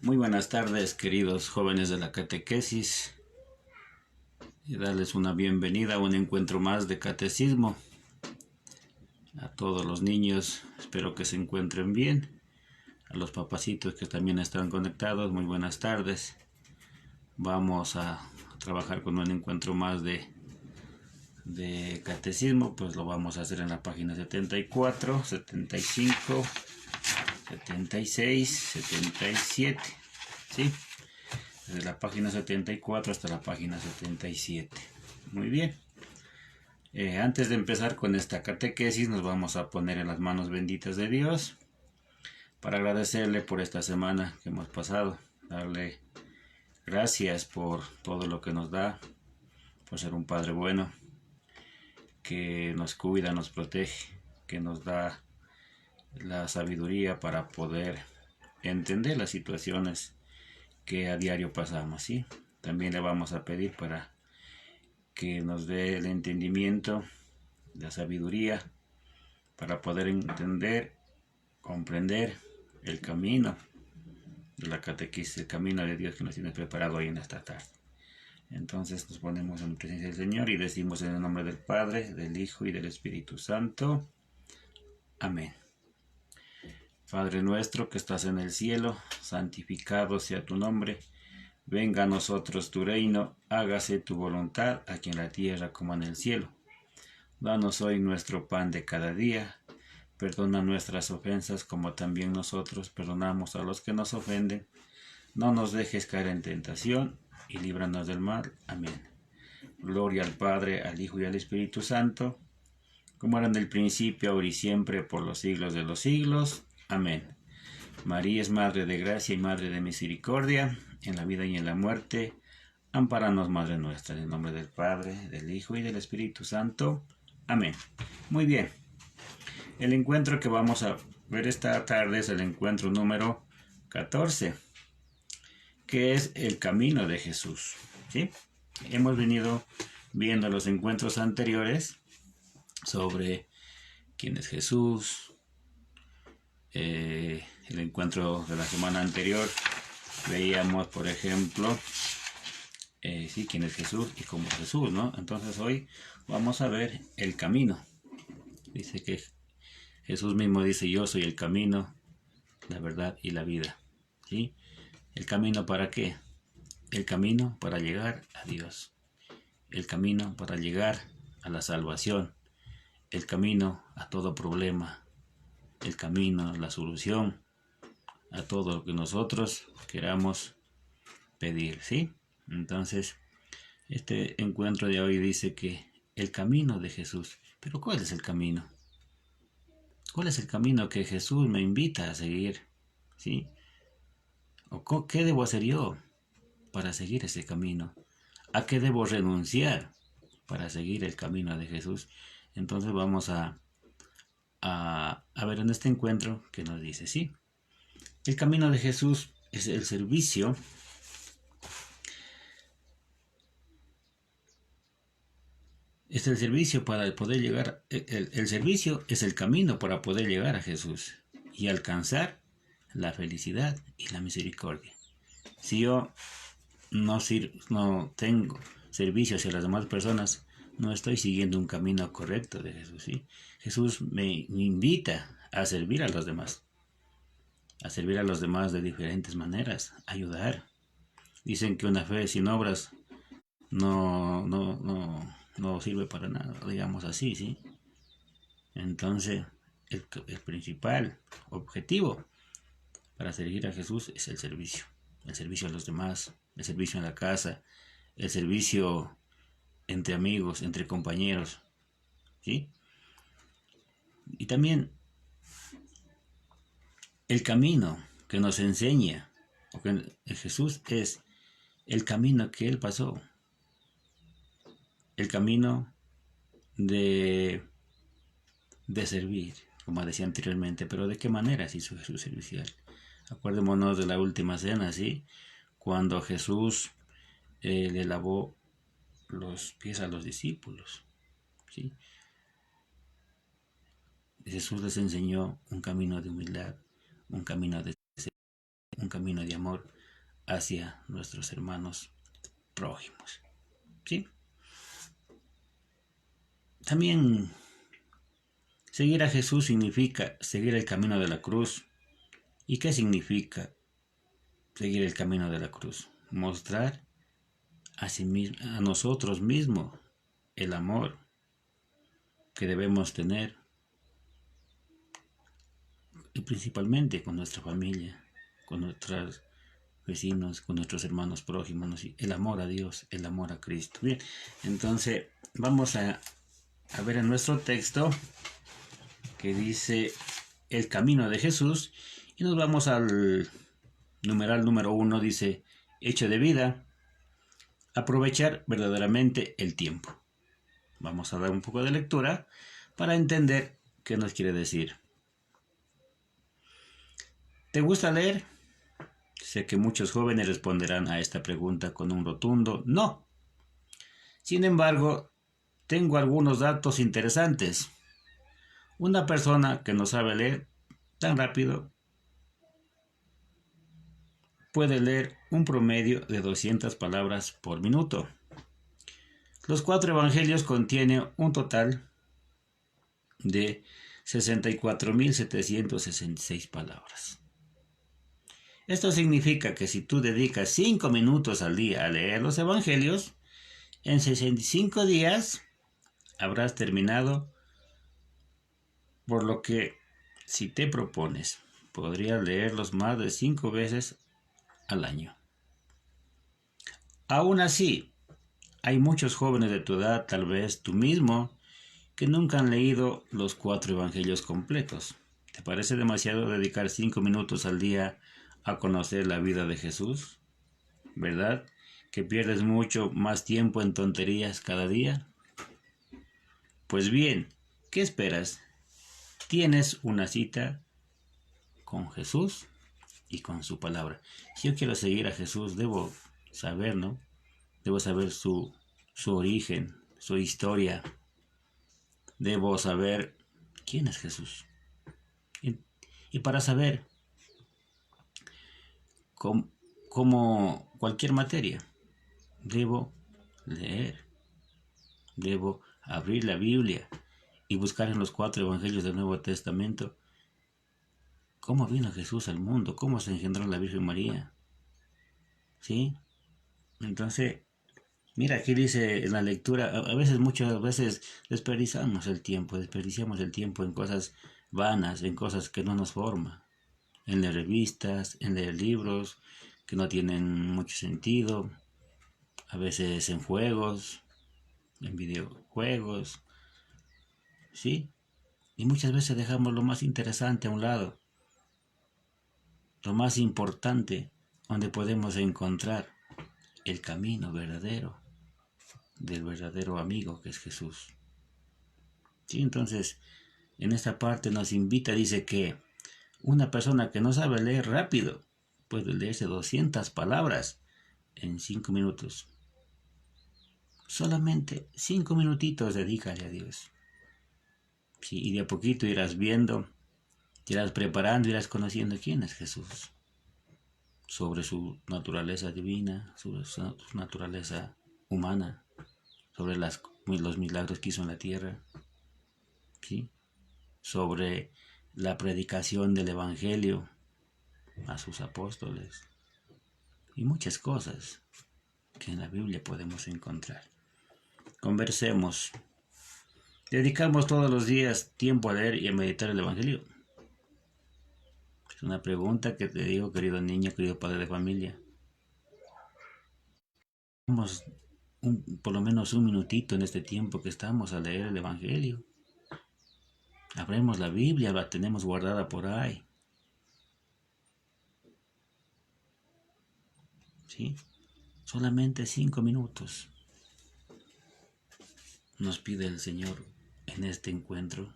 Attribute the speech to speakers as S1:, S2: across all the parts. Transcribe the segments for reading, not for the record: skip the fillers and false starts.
S1: Muy buenas tardes, queridos jóvenes de la catequesis, y darles una bienvenida a un encuentro más de catecismo. A todos los niños, espero que se encuentren bien. A los papacitos que también están conectados, muy buenas tardes. Vamos a trabajar con un encuentro más de catecismo, pues lo vamos a hacer en la página 74, 75, 76, 77, ¿sí? Desde la página 74 hasta la página 77. Muy bien. Antes de empezar con esta catequesis, nos vamos a poner en las manos benditas de Dios para agradecerle por esta semana que hemos pasado, darle gracias por todo lo que nos da, por ser un Padre bueno, que nos cuida, nos protege, que nos da la sabiduría para poder entender las situaciones que a diario pasamos, ¿sí? También le vamos a pedir para que nos dé el entendimiento, la sabiduría, para poder entender, comprender el camino de la catequesis, el camino de Dios que nos tiene preparado hoy en esta tarde. Entonces nos ponemos en presencia del Señor y decimos en el nombre del Padre, del Hijo y del Espíritu Santo. Amén. Padre nuestro que estás en el cielo, santificado sea tu nombre. Venga a nosotros tu reino, hágase tu voluntad, aquí en la tierra como en el cielo. Danos hoy nuestro pan de cada día. Perdona nuestras ofensas como también nosotros perdonamos a los que nos ofenden. No nos dejes caer en tentación y líbranos del mal. Amén. Gloria al Padre, al Hijo y al Espíritu Santo, como era en el principio, ahora y siempre, por los siglos de los siglos. Amén. María es Madre de Gracia y Madre de Misericordia, en la vida y en la muerte. Ampáranos, Madre nuestra, en el nombre del Padre, del Hijo y del Espíritu Santo. Amén. Muy bien. El encuentro que vamos a ver esta tarde es el encuentro número 14, que es el camino de Jesús, ¿sí? Hemos venido viendo los encuentros anteriores sobre quién es Jesús. El encuentro de la semana anterior veíamos, por ejemplo, sí, quién es Jesús y cómo es Jesús, ¿no? Entonces hoy vamos a ver el camino. Dice que Jesús mismo dice: yo soy el camino, la verdad y la vida, ¿sí? ¿El camino para qué? El camino para llegar a Dios, el camino para llegar a la salvación, el camino a todo problema, el camino, la solución a todo lo que nosotros queramos pedir, ¿sí? Entonces, este encuentro de hoy dice que el camino de Jesús. ¿Pero cuál es el camino? ¿Cuál es el camino que Jesús me invita a seguir? ¿Sí? ¿O qué debo hacer yo para seguir ese camino? ¿A qué debo renunciar para seguir el camino de Jesús? Entonces vamos a ver en este encuentro que nos dice, ¿sí? El camino de Jesús es el servicio. Es el servicio para poder llegar. El servicio es el camino para poder llegar a Jesús y alcanzar la felicidad y la misericordia. Si yo no tengo servicio hacia las demás personas, no estoy siguiendo un camino correcto de Jesús, ¿sí? Jesús me invita a servir a los demás, de diferentes maneras, ayudar. Dicen que una fe sin obras no sirve para nada, digamos así, ¿sí? Entonces, el principal objetivo para servir a Jesús es el servicio a los demás, el servicio en la casa, el servicio entre amigos, entre compañeros, ¿sí? Y también el camino que nos enseña, porque Jesús es el camino que Él pasó, el camino de servir, como decía anteriormente. Pero ¿de qué manera se hizo Jesús servicial? Acuérdémonos de la última cena, ¿sí? Cuando Jesús le lavó los pies a los discípulos, ¿sí? Jesús les enseñó un camino de humildad, un camino de camino de amor hacia nuestros hermanos prójimos. ¿Sí? También seguir a Jesús significa seguir el camino de la cruz. ¿Y qué significa seguir el camino de la cruz? Mostrar a nosotros mismos el amor que debemos tener, y principalmente con nuestra familia, con nuestros vecinos, con nuestros hermanos prójimos, el amor a Dios, el amor a Cristo. Bien, entonces vamos a ver en nuestro texto que dice el camino de Jesús, y nos vamos al numeral número 1, dice hecho de vida, aprovechar verdaderamente el tiempo. Vamos a dar un poco de lectura para entender qué nos quiere decir. ¿Te gusta leer? Sé que muchos jóvenes responderán a esta pregunta con un rotundo no. Sin embargo, tengo algunos datos interesantes. Una persona que no sabe leer tan rápido puede leer un promedio de 200 palabras por minuto. Los 4 evangelios contienen un total de 64.766 palabras. Esto significa que si tú dedicas 5 minutos al día a leer los evangelios, en 65 días habrás terminado, por lo que si te propones, podrías leerlos más de 5 veces al año. Aún así, hay muchos jóvenes de tu edad, tal vez tú mismo, que nunca han leído los 4 evangelios completos. ¿Te parece demasiado dedicar 5 minutos al día a conocer la vida de Jesús? ¿Verdad? ¿Que pierdes mucho más tiempo en tonterías cada día? Pues bien, ¿qué esperas? Tienes una cita con Jesús y con su palabra. Si yo quiero seguir a Jesús, debo saber, ¿no? Debo saber su origen, su historia. Debo saber quién es Jesús. Y para saber como cualquier materia, debo leer, debo abrir la Biblia y buscar en los 4 evangelios del Nuevo Testamento cómo vino Jesús al mundo, cómo se engendró la Virgen María. ¿Sí? Entonces, mira, aquí dice en la lectura, muchas veces desperdiciamos el tiempo en cosas vanas, en cosas que no nos forman, en leer revistas, en leer libros que no tienen mucho sentido, a veces en juegos, en videojuegos, ¿sí? Y muchas veces dejamos lo más interesante a un lado, lo más importante, donde podemos encontrar el camino verdadero del verdadero amigo que es Jesús. ¿Sí? Entonces, en esta parte nos invita, dice que una persona que no sabe leer rápido puede leerse 200 palabras en 5 minutos. Solamente 5 minutitos dedícale a Dios. Sí, y de a poquito irás viendo, irás preparando, irás conociendo quién es Jesús. Sobre su naturaleza divina, sobre su naturaleza humana, sobre los milagros que hizo en la tierra, ¿sí? Sobre la predicación del Evangelio a sus apóstoles y muchas cosas que en la Biblia podemos encontrar. Conversemos. ¿Dedicamos todos los días tiempo a leer y a meditar el Evangelio? Es una pregunta que te digo, querido niño, querido padre de familia. Vamos por lo menos un minutito en este tiempo que estamos a leer el Evangelio. Abremos la Biblia, la tenemos guardada por ahí. ¿Sí? Solamente 5 minutos nos pide el Señor en este encuentro,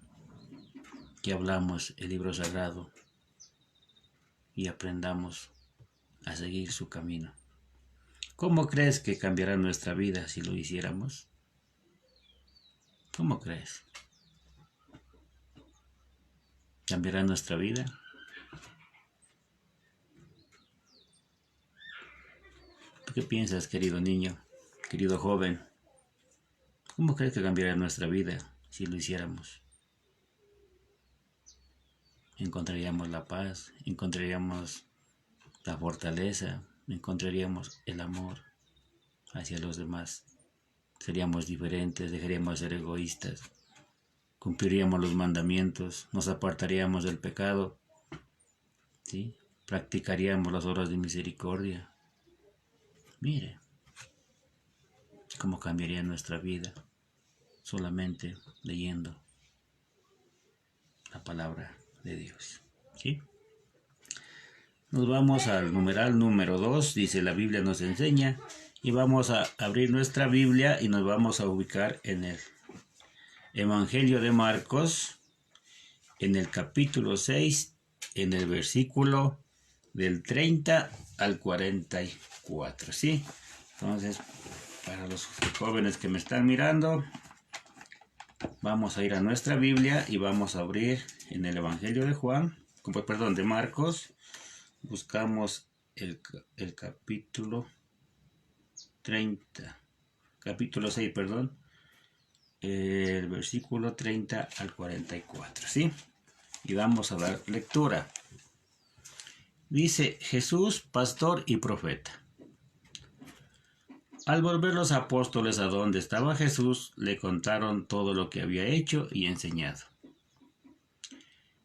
S1: que hablamos el libro sagrado y aprendamos a seguir su camino. ¿Cómo crees que cambiará nuestra vida si lo hiciéramos? ¿Cómo crees? ¿Cambiará nuestra vida? qué piensas, querido niño, querido joven? ¿Cómo crees que cambiaría nuestra vida si lo hiciéramos? Encontraríamos la paz, encontraríamos la fortaleza, encontraríamos el amor hacia los demás. Seríamos diferentes, dejaríamos de ser egoístas, cumpliríamos los mandamientos, nos apartaríamos del pecado, ¿sí? Practicaríamos las obras de misericordia. Mire cómo cambiaría nuestra vida solamente leyendo la palabra de Dios, ¿sí? Nos vamos al numeral número 2, dice la Biblia nos enseña, y vamos a abrir nuestra Biblia y nos vamos a ubicar en el Evangelio de Marcos, en el capítulo 6, en el versículo del 30 al 44, ¿sí? Entonces, para los jóvenes que me están mirando, vamos a ir a nuestra Biblia y vamos a abrir en el Evangelio de Marcos. Buscamos el capítulo 30, capítulo 6, perdón, el versículo 30 al 44, ¿sí? Y vamos a dar lectura. Dice: Jesús, pastor y profeta. Al volver los apóstoles a donde estaba Jesús, le contaron todo lo que había hecho y enseñado.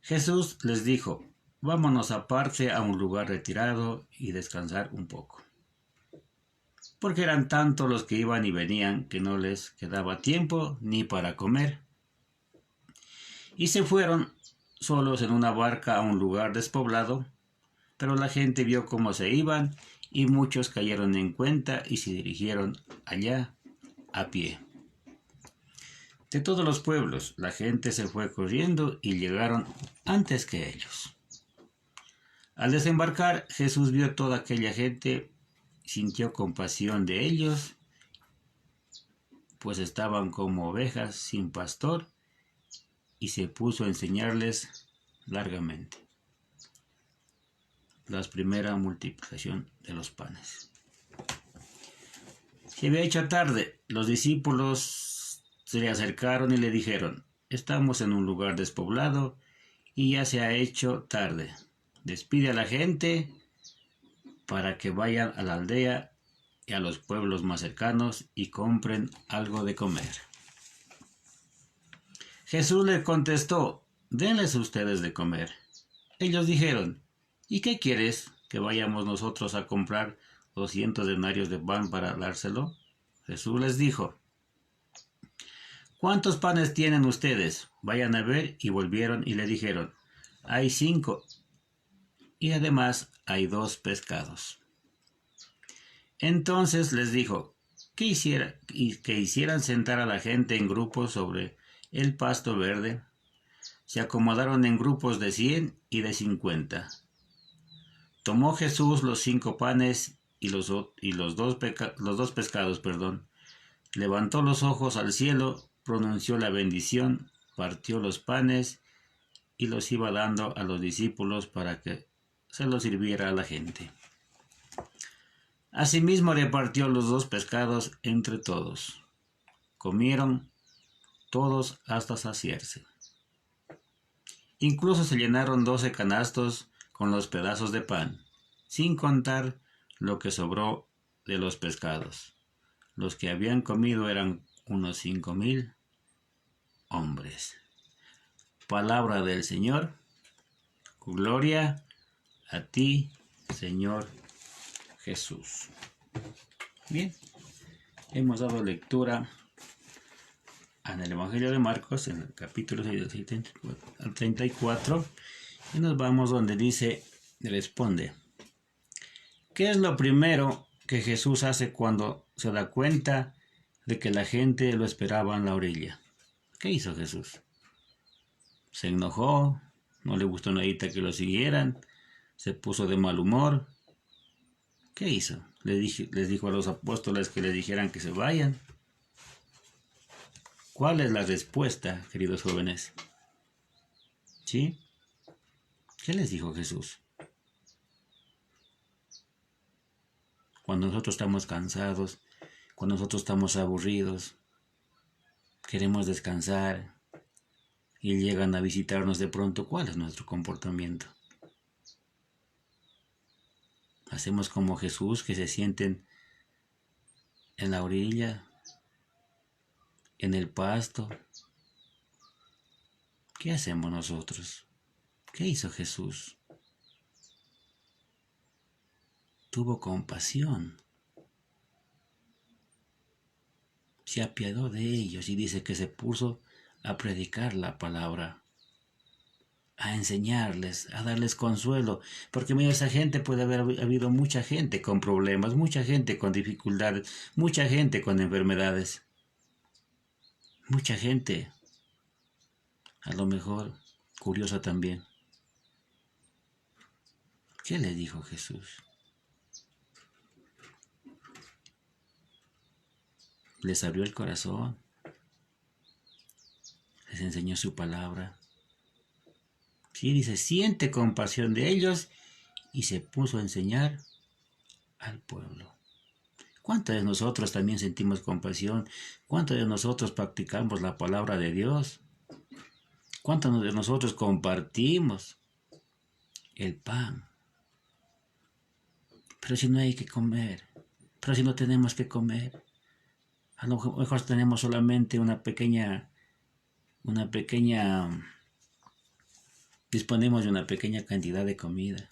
S1: Jesús les dijo: vámonos aparte a un lugar retirado y descansar un poco. Porque eran tantos los que iban y venían que no les quedaba tiempo ni para comer. Y se fueron solos en una barca a un lugar despoblado, pero la gente vio cómo se iban y muchos cayeron en cuenta y se dirigieron allá a pie. De todos los pueblos, la gente se fue corriendo y llegaron antes que ellos. Al desembarcar, Jesús vio toda aquella gente, sintió compasión de ellos, pues estaban como ovejas sin pastor, y se puso a enseñarles largamente. La primera multiplicación de los panes. Se había hecho tarde. Los discípulos se le acercaron y le dijeron: estamos en un lugar despoblado y ya se ha hecho tarde. Despide a la gente para que vayan a la aldea y a los pueblos más cercanos y compren algo de comer. Jesús le contestó: denles ustedes de comer. Ellos dijeron: ¿y qué quieres? ¿Que vayamos nosotros a comprar 200 denarios de pan para dárselo? Jesús les dijo: ¿cuántos panes tienen ustedes? Vayan a ver. Y volvieron y le dijeron: hay 5, y además hay 2 pescados. Entonces les dijo que hicieran sentar a la gente en grupos sobre el pasto verde. Se acomodaron en grupos de 100 y de 50. Tomó Jesús los 5 panes y los 2 pescados, levantó los ojos al cielo, pronunció la bendición, partió los panes y los iba dando a los discípulos para que se los sirviera a la gente. Asimismo repartió los 2 pescados entre todos. Comieron todos hasta saciarse. Incluso se llenaron 12 canastos con los pedazos de pan, sin contar lo que sobró de los pescados. Los que habían comido eran unos 5,000 hombres. Palabra del Señor. Gloria a ti, Señor Jesús. Bien, hemos dado lectura en el Evangelio de Marcos, en el capítulo 6 al 34, y nos vamos donde dice, responde: ¿qué es lo primero que Jesús hace cuando se da cuenta de que la gente lo esperaba en la orilla? ¿Qué hizo Jesús? Se enojó, no le gustó nadita que lo siguieran, se puso de mal humor. ¿Qué hizo? Les dijo a los apóstoles que le dijeran que se vayan. ¿Cuál es la respuesta, queridos jóvenes? ¿Sí? ¿Qué les dijo Jesús? Cuando nosotros estamos cansados, cuando nosotros estamos aburridos, queremos descansar y llegan a visitarnos de pronto, ¿cuál es nuestro comportamiento? Hacemos como Jesús, que se sienten en la orilla, en el pasto. ¿Qué hacemos nosotros? ¿Qué hizo Jesús? Tuvo compasión. Se apiadó de ellos y dice que se puso a predicar la palabra, a enseñarles, a darles consuelo, porque mira, esa gente puede haber habido mucha gente con problemas, mucha gente con dificultades, mucha gente con enfermedades, mucha gente, a lo mejor curiosa también. ¿Qué le dijo Jesús? Les abrió el corazón, les enseñó su palabra. Sí, dice, siente compasión de ellos y se puso a enseñar al pueblo. ¿Cuántos de nosotros también sentimos compasión? ¿Cuántos de nosotros practicamos la palabra de Dios? ¿Cuántos de nosotros compartimos el pan? Pero si no hay que comer, pero si no tenemos que comer, a lo mejor tenemos solamente disponemos de una pequeña cantidad de comida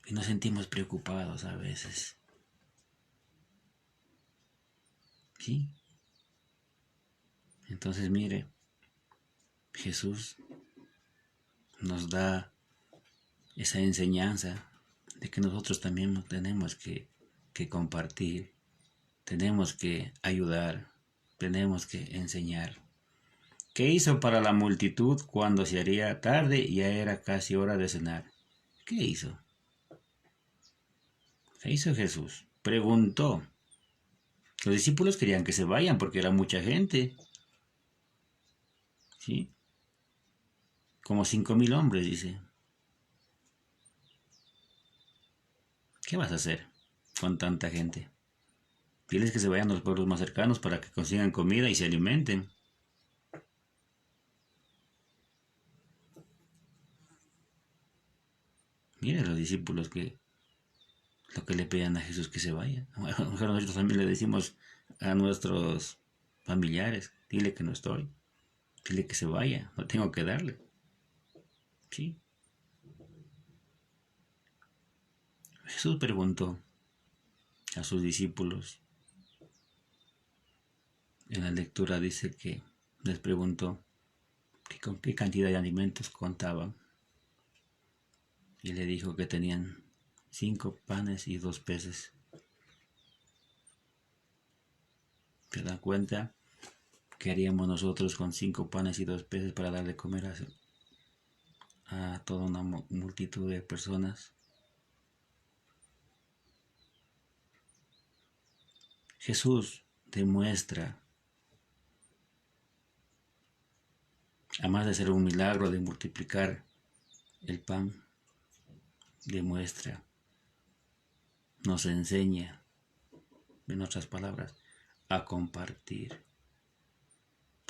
S1: y nos sentimos preocupados a veces. ¿Sí? Entonces mire, Jesús nos da esa enseñanza de que nosotros también tenemos que compartir, tenemos que ayudar, tenemos que enseñar. ¿Qué hizo para la multitud cuando se haría tarde y ya era casi hora de cenar? ¿Qué hizo? ¿Qué hizo Jesús? Preguntó. Los discípulos querían que se vayan porque era mucha gente. ¿Sí? Como 5,000 hombres, dice. ¿Qué vas a hacer con tanta gente? Diles que se vayan a los pueblos más cercanos para que consigan comida y se alimenten. Miren los discípulos que lo que le pedían a Jesús que se vaya. A lo mejor nosotros también le decimos a nuestros familiares, dile que no estoy, dile que se vaya, no tengo que darle. ¿Sí? Jesús preguntó a sus discípulos, en la lectura dice que les preguntó que con qué cantidad de alimentos contaban y le dijo que tenían 5 panes y 2 peces. ¿Se dan cuenta? ¿Qué haríamos nosotros con 5 panes y 2 peces para darle comer a toda una multitud de personas? Jesús demuestra, además de ser un milagro de multiplicar el pan, demuestra, nos enseña, en otras palabras, a compartir.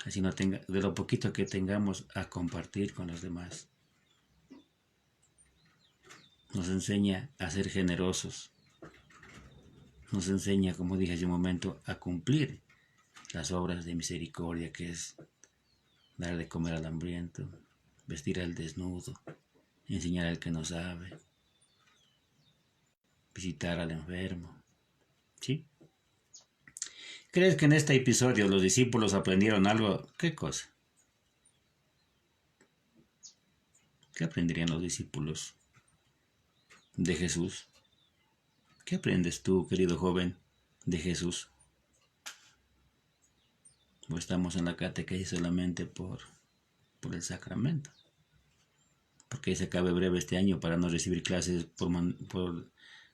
S1: Así no tenga, de lo poquito que tengamos, a compartir con los demás. Nos enseña a ser generosos. Nos enseña, como dije hace un momento, a cumplir las obras de misericordia, que es dar de comer al hambriento, vestir al desnudo, enseñar al que no sabe, visitar al enfermo. ¿Sí? ¿Crees que en este episodio los discípulos aprendieron algo? ¿Qué cosa? ¿Qué aprenderían los discípulos de Jesús? ¿Qué aprendes tú, querido joven, de Jesús? ¿O estamos en la catequesis solamente por el sacramento? Porque se acabe breve este año para no recibir clases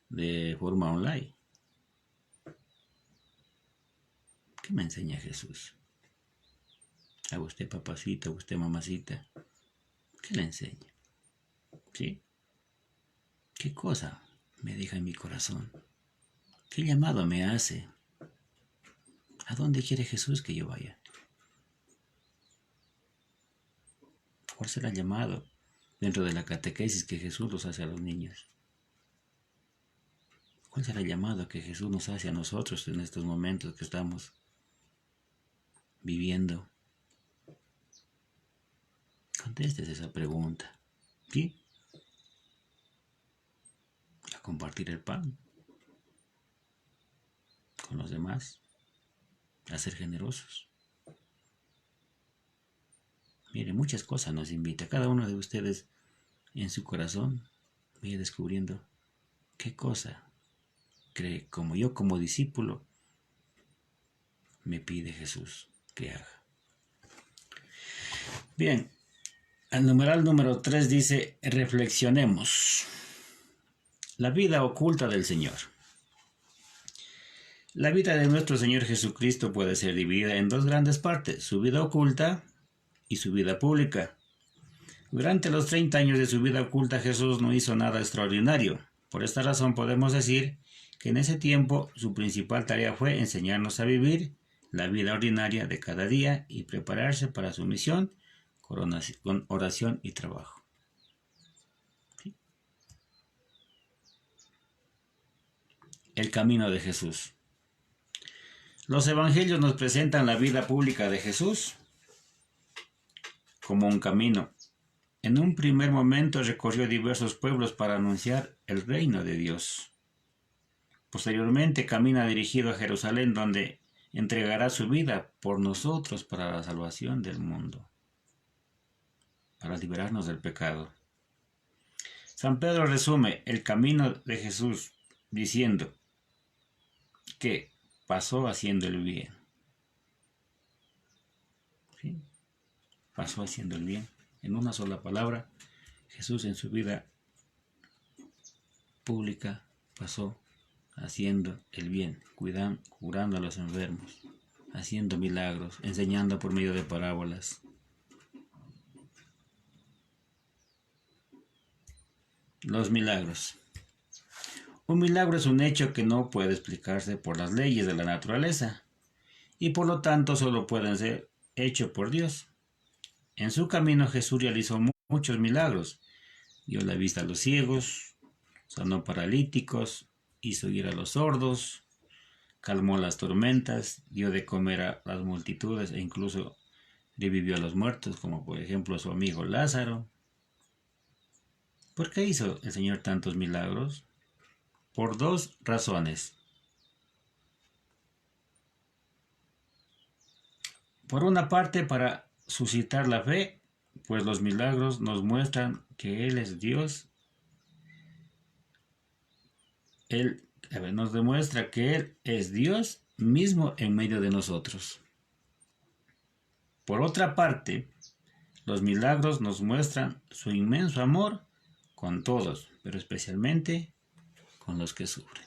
S1: de forma online. ¿Qué me enseña Jesús? A usted, papacito, a usted, mamacita. ¿Qué le enseña? ¿Sí? ¿Qué cosa me deja en mi corazón? ¿Qué llamado me hace? ¿A dónde quiere Jesús que yo vaya? ¿Cuál será el llamado dentro de la catequesis que Jesús los hace a los niños? ¿Cuál será el llamado que Jesús nos hace a nosotros en estos momentos que estamos viviendo? Contestes esa pregunta. ¿Sí? A compartir el pan con los demás, a ser generosos. Mire, muchas cosas nos invita. Cada uno de ustedes en su corazón vaya descubriendo qué cosa cree, como yo como discípulo me pide Jesús que haga. Bien, el numeral número 3 dice, reflexionemos. La vida oculta del Señor. La vida de nuestro Señor Jesucristo puede ser dividida en dos grandes partes, su vida oculta y su vida pública. Durante los 30 años de su vida oculta Jesús no hizo nada extraordinario. Por esta razón podemos decir que en ese tiempo su principal tarea fue enseñarnos a vivir la vida ordinaria de cada día y prepararse para su misión con oración y trabajo. ¿Sí? El camino de Jesús. Los evangelios nos presentan la vida pública de Jesús como un camino. En un primer momento recorrió diversos pueblos para anunciar el reino de Dios. Posteriormente camina dirigido a Jerusalén, donde entregará su vida por nosotros para la salvación del mundo, para liberarnos del pecado. San Pedro resume el camino de Jesús diciendo que pasó haciendo el bien. ¿Sí? Pasó haciendo el bien. En una sola palabra, Jesús en su vida pública pasó haciendo el bien, curando a los enfermos, haciendo milagros, enseñando por medio de parábolas. Los milagros. Un milagro es un hecho que no puede explicarse por las leyes de la naturaleza y por lo tanto solo pueden ser hechos por Dios. En su camino Jesús realizó muchos milagros. Dio la vista a los ciegos, sanó paralíticos, hizo ir a los sordos, calmó las tormentas, dio de comer a las multitudes e incluso revivió a los muertos, como por ejemplo su amigo Lázaro. ¿Por qué hizo el Señor tantos milagros? Por dos razones. Por una parte, para suscitar la fe, pues los milagros nos muestran que Él es Dios. Nos demuestra que Él es Dios mismo en medio de nosotros. Por otra parte, los milagros nos muestran su inmenso amor con todos, pero especialmente con los que sufren.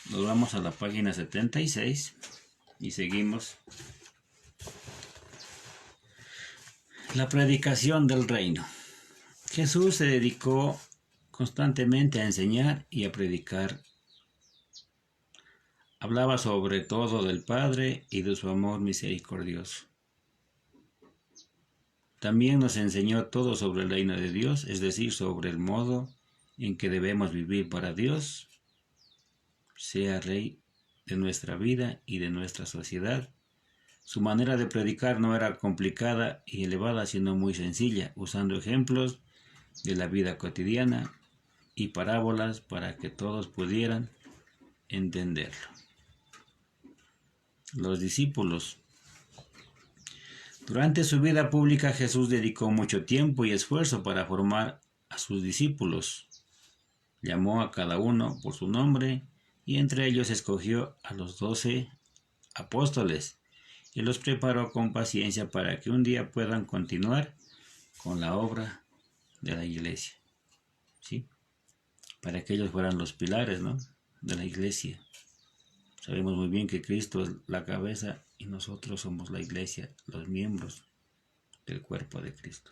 S1: Nos vamos a la página 76 y seguimos. La predicación del reino. Jesús se dedicó constantemente a enseñar y a predicar. Hablaba sobre todo del Padre y de su amor misericordioso. También nos enseñó todo sobre el reino de Dios, es decir, sobre el modo en que debemos vivir para Dios, sea Rey de nuestra vida y de nuestra sociedad. Su manera de predicar no era complicada y elevada, sino muy sencilla, usando ejemplos de la vida cotidiana y parábolas para que todos pudieran entenderlo. Los discípulos. Durante su vida pública Jesús dedicó mucho tiempo y esfuerzo para formar a sus discípulos. Llamó a cada uno por su nombre y entre ellos escogió a los 12 apóstoles y los preparó con paciencia para que un día puedan continuar con la obra de la iglesia. ¿Sí? Para que ellos fueran los pilares, ¿no?, de la iglesia. Sabemos muy bien que Cristo es la cabeza y nosotros somos la iglesia, los miembros del cuerpo de Cristo.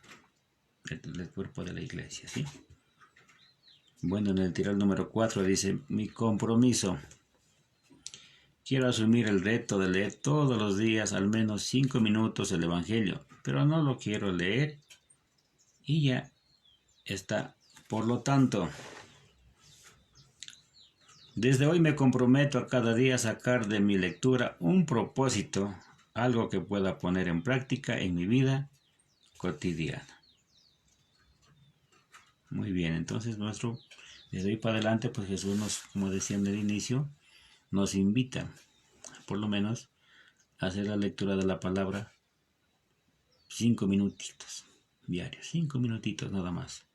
S1: el cuerpo de la iglesia, ¿sí? Bueno, en el tiral número 4 dice, mi compromiso. Quiero asumir el reto de leer todos los días al menos 5 minutos el Evangelio, pero no lo quiero leer y ya está. Por lo tanto, desde hoy me comprometo a cada día sacar de mi lectura un propósito, algo que pueda poner en práctica en mi vida cotidiana. Muy bien, entonces desde hoy para adelante, pues Jesús nos, como decía en el inicio, nos invita, por lo menos, a hacer la lectura de la palabra 5 minutitos diarios, 5 minutitos nada más.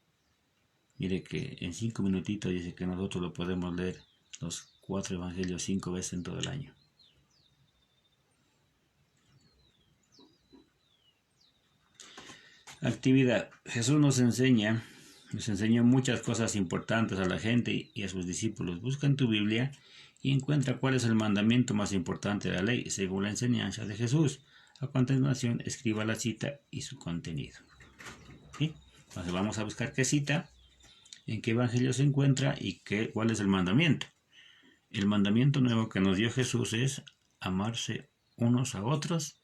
S1: Mire que en 5 minutitos dice que nosotros lo podemos leer los 4 evangelios 5 veces en todo el año. Actividad. Jesús nos enseñó muchas cosas importantes a la gente y a sus discípulos. Busca en tu Biblia y encuentra cuál es el mandamiento más importante de la ley, según la enseñanza de Jesús. A continuación, escriba la cita y su contenido. ¿Sí? Entonces vamos a buscar qué cita, en qué evangelio se encuentra y cuál es el mandamiento. El mandamiento nuevo que nos dio Jesús es amarse unos a otros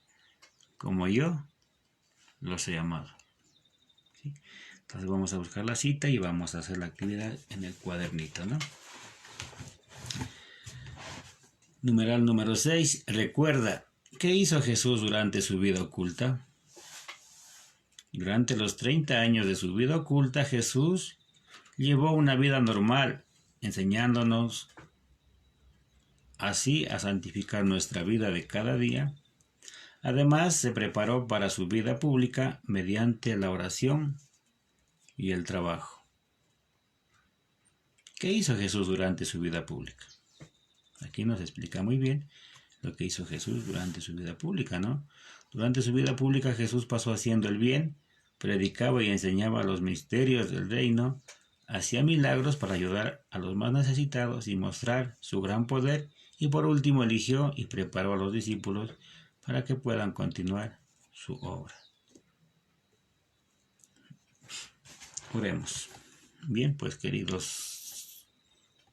S1: como yo los he amado. ¿Sí? Entonces vamos a buscar la cita y vamos a hacer la actividad en el cuadernito, ¿no? Numeral número 6. Recuerda, ¿qué hizo Jesús durante su vida oculta? Durante los 30 años de su vida oculta, Jesús llevó una vida normal, enseñándonos así a santificar nuestra vida de cada día. Además, se preparó para su vida pública mediante la oración y el trabajo. ¿Qué hizo Jesús durante su vida pública? Aquí nos explica muy bien lo que hizo Jesús durante su vida pública, ¿no? Durante su vida pública Jesús pasó haciendo el bien, predicaba y enseñaba los misterios del reino, hacía milagros para ayudar a los más necesitados y mostrar su gran poder, y por último eligió y preparó a los discípulos para que puedan continuar su obra. Oremos. Bien, pues queridos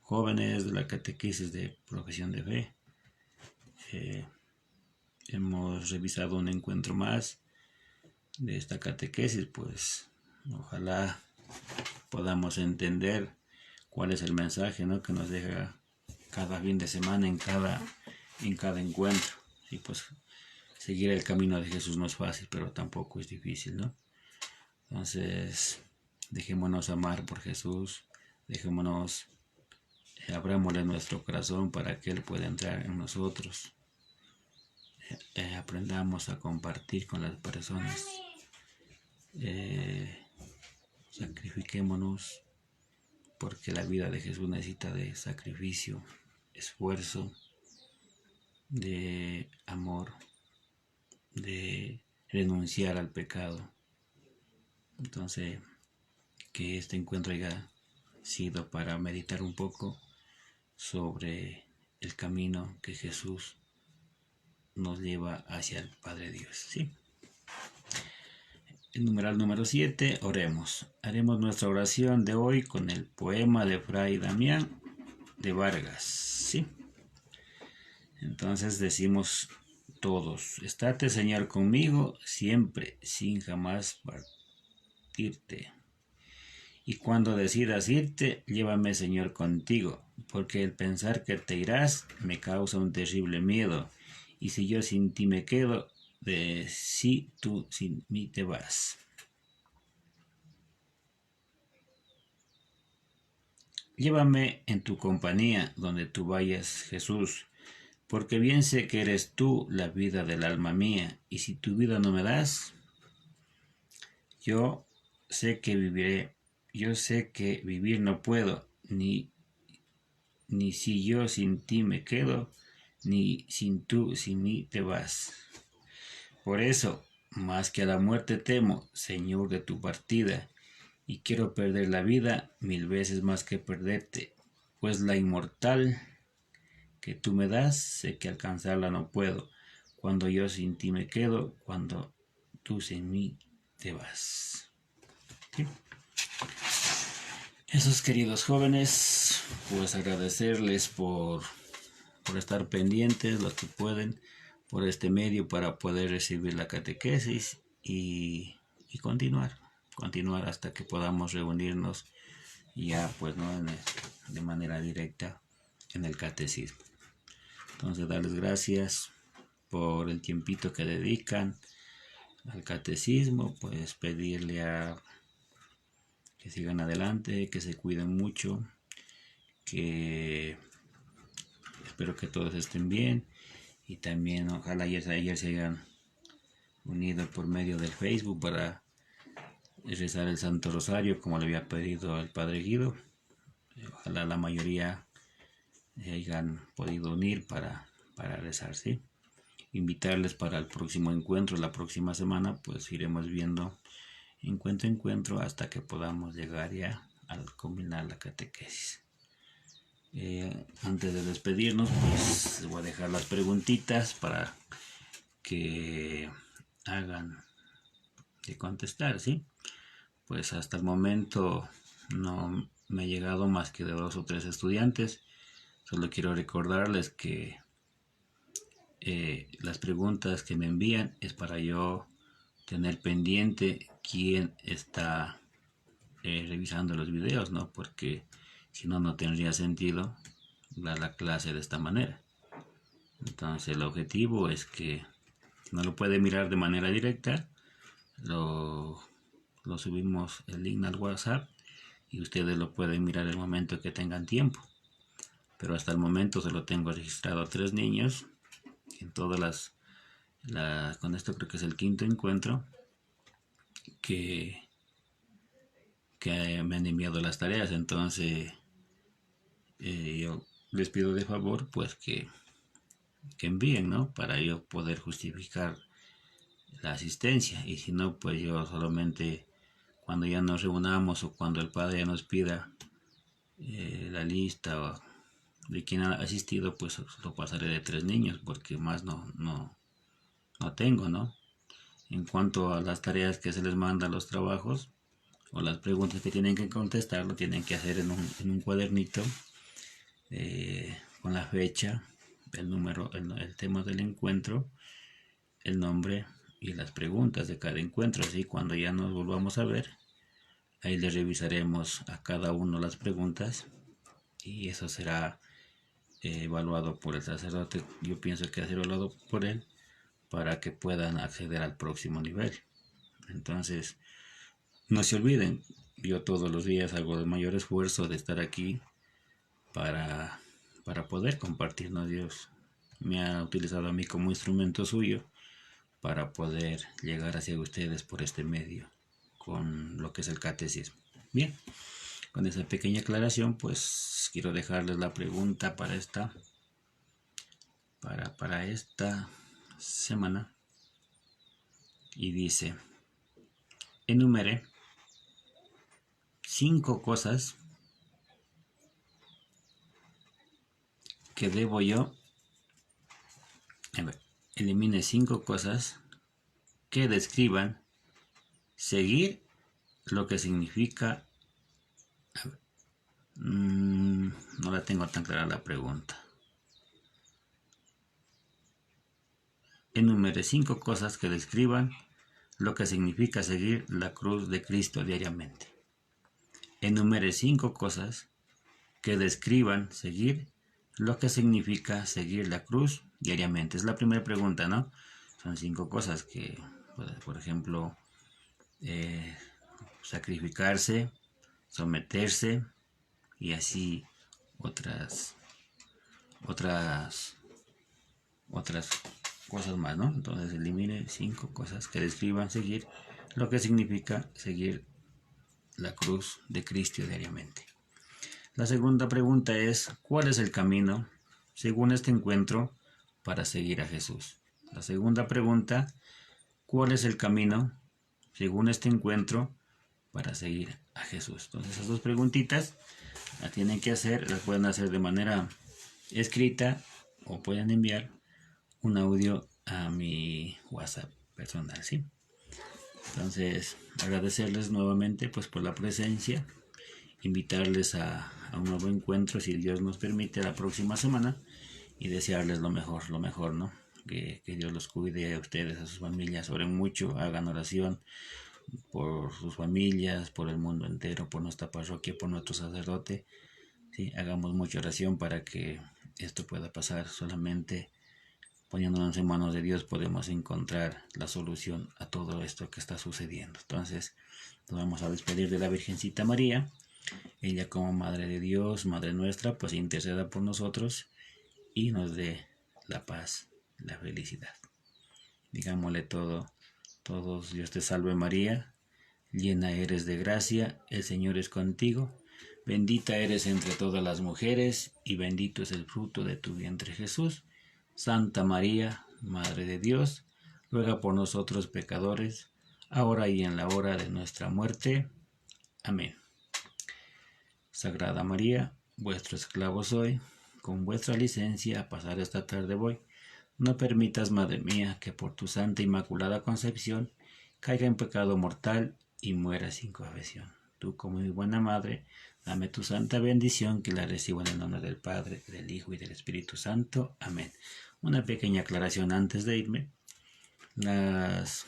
S1: jóvenes de la catequesis de profesión de fe, hemos revisado un encuentro más de esta catequesis, pues ojalá podamos entender cuál es el mensaje, ¿no?, que nos deja cada fin de semana en cada encuentro. Y pues seguir el camino de Jesús no es fácil, pero tampoco es difícil, ¿no? Entonces, dejémonos amar por Jesús, abrámosle nuestro corazón para que Él pueda entrar en nosotros. Aprendamos a compartir con las personas. Sacrifiquémonos, porque la vida de Jesús necesita de sacrificio, esfuerzo, de amor, de renunciar al pecado. Entonces, que este encuentro haya sido para meditar un poco sobre el camino que Jesús nos lleva hacia el Padre Dios, ¿sí? El numeral número 7, oremos. Haremos nuestra oración de hoy con el poema de Fray Damián de Vargas, ¿sí? Entonces decimos todos: estate, Señor, conmigo siempre, sin jamás partirte. Y cuando decidas irte, llévame, Señor, contigo, porque el pensar que te irás me causa un terrible miedo. Y si yo sin ti me quedo, de si tú sin mí te vas. Llévame en tu compañía donde tú vayas, Jesús, porque bien sé que eres tú la vida del alma mía, y si tu vida no me das, yo sé que vivir no puedo, ni si yo sin ti me quedo, ni sin tú sin mí te vas. Por eso, más que a la muerte temo, Señor, de tu partida, y quiero perder la vida 1000 veces más que perderte, pues la inmortal que tú me das, sé que alcanzarla no puedo, cuando yo sin ti me quedo, cuando tú sin mí te vas. ¿sí? Esos queridos jóvenes, pues agradecerles por estar pendientes, los que pueden, por este medio para poder recibir la catequesis y continuar hasta que podamos reunirnos ya pues no de manera directa en el catecismo. Entonces darles gracias por el tiempito que dedican al catecismo, pues pedirle a que sigan adelante, que se cuiden mucho, que espero que todos estén bien y también ojalá ayer se hayan unido por medio del Facebook para rezar el Santo Rosario como le había pedido el Padre Guido. Ojalá la mayoría hayan podido unir para rezar, ¿sí? Invitarles para el próximo encuentro, la próxima semana, pues iremos viendo encuentro hasta que podamos llegar ya al culminar la catequesis. Antes de despedirnos, pues voy a dejar las preguntitas para que hagan de contestar, ¿sí? Pues hasta el momento no me ha llegado más que de 2 o 3 estudiantes. Solo quiero recordarles que las preguntas que me envían es para yo tener pendiente quién está revisando los videos, ¿no? Porque si no, no tendría sentido dar la clase de esta manera. Entonces el objetivo es que si no lo puede mirar de manera directa, lo subimos el link al WhatsApp y ustedes lo pueden mirar el momento que tengan tiempo. Pero hasta el momento solo tengo registrado a 3 niños en todas con esto creo que es el 5.º encuentro que me han enviado las tareas. Entonces yo les pido de favor pues que envíen, ¿no? Para yo poder justificar la asistencia, y si no, pues yo solamente cuando ya nos reunamos o cuando el padre ya nos pida la lista de quien ha asistido, pues lo pasaré de 3 niños porque más no tengo, ¿no? En cuanto a las tareas que se les manda, los trabajos o las preguntas que tienen que contestar, lo tienen que hacer en un cuadernito con la fecha, el número, el tema del encuentro, el nombre y las preguntas de cada encuentro. Así cuando ya nos volvamos a ver, ahí le revisaremos a cada uno las preguntas y eso será evaluado por el sacerdote. Yo pienso que ha sido evaluado por él para que puedan acceder al próximo nivel. Entonces, no se olviden, yo todos los días hago el mayor esfuerzo de estar aquí para poder compartirnos. Dios me ha utilizado a mí como instrumento suyo para poder llegar hacia ustedes por este medio con lo que es el catecismo. Bien, con esa pequeña aclaración, pues quiero dejarles la pregunta para esta semana, y dice: enumere 5 cosas que debo yo, elimine 5 cosas que describan seguir lo que significa. No la tengo tan clara la pregunta. Enumere 5 cosas que describan lo que significa seguir la cruz de Cristo diariamente. Enumere 5 cosas que describan seguir lo que significa seguir la cruz diariamente. Es la primera pregunta, ¿no? Son 5 cosas que, por ejemplo, sacrificarse, someterse y así otras cosas más, ¿no? Entonces elimine 5 cosas que describan seguir lo que significa seguir la cruz de Cristo diariamente. La segunda pregunta es: ¿cuál es el camino, según este encuentro, para seguir a Jesús? La segunda pregunta: ¿cuál es el camino, según este encuentro, para seguir a Jesús? Entonces esas 2 preguntitas las tienen que hacer, las pueden hacer de manera escrita o pueden enviar un audio a mi WhatsApp personal, ¿sí? Entonces, agradecerles nuevamente pues por la presencia, invitarles a un nuevo encuentro, si Dios nos permite, la próxima semana, y desearles lo mejor, ¿no? Que Dios los cuide a ustedes, a sus familias, oren mucho, hagan oración por sus familias, por el mundo entero, por nuestra parroquia, por nuestro sacerdote. ¿Sí? Hagamos mucha oración para que esto pueda pasar. Solamente poniéndonos en manos de Dios podemos encontrar la solución a todo esto que está sucediendo. Entonces nos vamos a despedir de la Virgencita María. Ella, como Madre de Dios, Madre nuestra, pues interceda por nosotros y nos dé la paz, la felicidad. Digámosle todos: Dios te salve María, llena eres de gracia, el Señor es contigo, bendita eres entre todas las mujeres, y bendito es el fruto de tu vientre Jesús. Santa María, Madre de Dios, ruega por nosotros pecadores, ahora y en la hora de nuestra muerte. Amén. Sagrada María, vuestro esclavo soy, con vuestra licencia a pasar esta tarde voy. No permitas, Madre mía, que por tu santa inmaculada concepción caiga en pecado mortal y muera sin confesión. Tú, como mi buena madre, dame tu santa bendición, que la recibo en el nombre del Padre, del Hijo y del Espíritu Santo. Amén. Una pequeña aclaración antes de irme. Las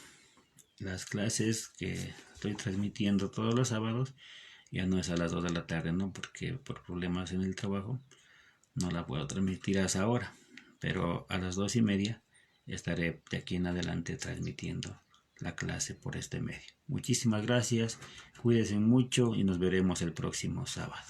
S1: clases que estoy transmitiendo todos los sábados ya no es a las 2 de la tarde, ¿no? Porque por problemas en el trabajo no la puedo transmitir a esa hora. Pero a las 2:30 estaré de aquí en adelante transmitiendo la clase por este medio. Muchísimas gracias, cuídense mucho y nos veremos el próximo sábado.